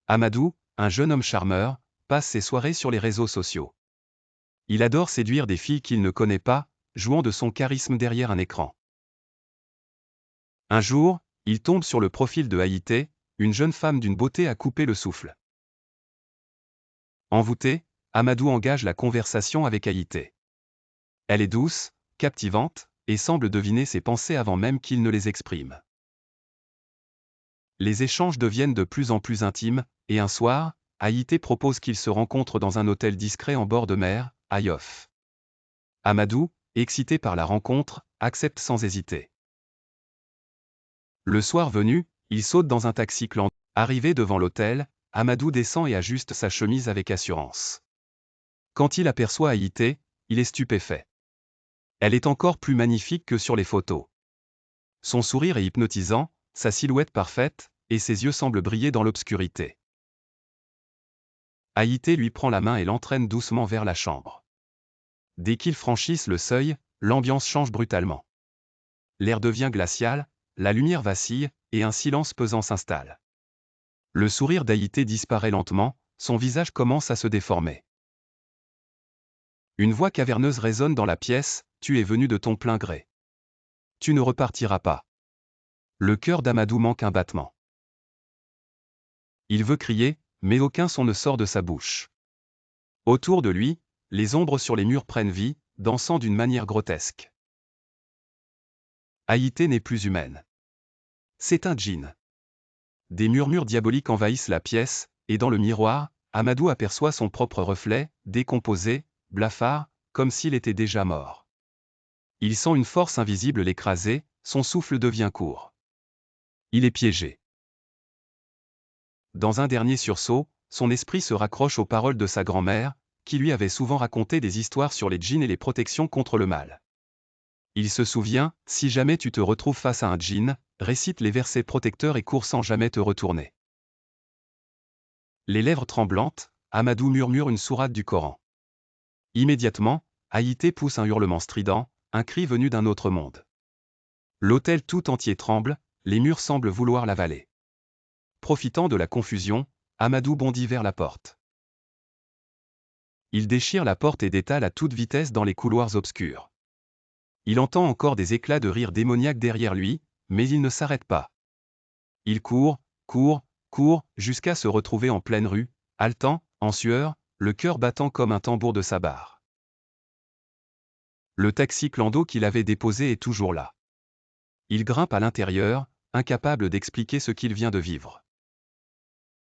Amadou, un jeune homme charmeur, passe ses soirées sur les réseaux sociaux. Il adore séduire des filles qu'il ne connaît pas, jouant de son charisme derrière un écran. Un jour, il tombe sur le profil de Haïté, une jeune femme d'une beauté à couper le souffle. Envoûté, Amadou engage la conversation avec Haïté. Elle est douce, captivante, et semble deviner ses pensées avant même qu'il ne les exprime. Les échanges deviennent de plus en plus intimes, et un soir, Haïté propose qu'ils se rencontrent dans un hôtel discret en bord de mer, à Yoff. Amadou, excité par la rencontre, accepte sans hésiter. Le soir venu, il saute dans un taxi clandestin. Arrivé devant l'hôtel, Amadou descend et ajuste sa chemise avec assurance. Quand il aperçoit Haïté, il est stupéfait. Elle est encore plus magnifique que sur les photos. Son sourire est hypnotisant, sa silhouette parfaite, et ses yeux semblent briller dans l'obscurité. Haïté lui prend la main et l'entraîne doucement vers la chambre. Dès qu'ils franchissent le seuil, l'ambiance change brutalement. L'air devient glacial, la lumière vacille, et un silence pesant s'installe. Le sourire d'Haïté disparaît lentement, son visage commence à se déformer. Une voix caverneuse résonne dans la pièce, « Tu es venu de ton plein gré. Tu ne repartiras pas. » Le cœur d'Amadou manque un battement. Il veut crier, mais aucun son ne sort de sa bouche. Autour de lui, les ombres sur les murs prennent vie, dansant d'une manière grotesque. Haïté n'est plus humaine. C'est un djinn. Des murmures diaboliques envahissent la pièce, et dans le miroir, Amadou aperçoit son propre reflet, décomposé, blafard, comme s'il était déjà mort. Il sent une force invisible l'écraser, son souffle devient court. Il est piégé. Dans un dernier sursaut, son esprit se raccroche aux paroles de sa grand-mère, qui lui avait souvent raconté des histoires sur les djinns et les protections contre le mal. Il se souvient, si jamais tu te retrouves face à un djinn, récite les versets protecteurs et cours sans jamais te retourner. Les lèvres tremblantes, Amadou murmure une sourate du Coran. Immédiatement, Haïté pousse un hurlement strident, un cri venu d'un autre monde. L'hôtel tout entier tremble, les murs semblent vouloir l'avaler. Profitant de la confusion, Amadou bondit vers la porte. Il déchire la porte et détale à toute vitesse dans les couloirs obscurs. Il entend encore des éclats de rire démoniaques derrière lui, mais il ne s'arrête pas. Il court, court, court, jusqu'à se retrouver en pleine rue, haletant, en sueur, le cœur battant comme un tambour de sabbar. Le taxi clando qu'il avait déposé est toujours là. Il grimpe à l'intérieur, incapable d'expliquer ce qu'il vient de vivre.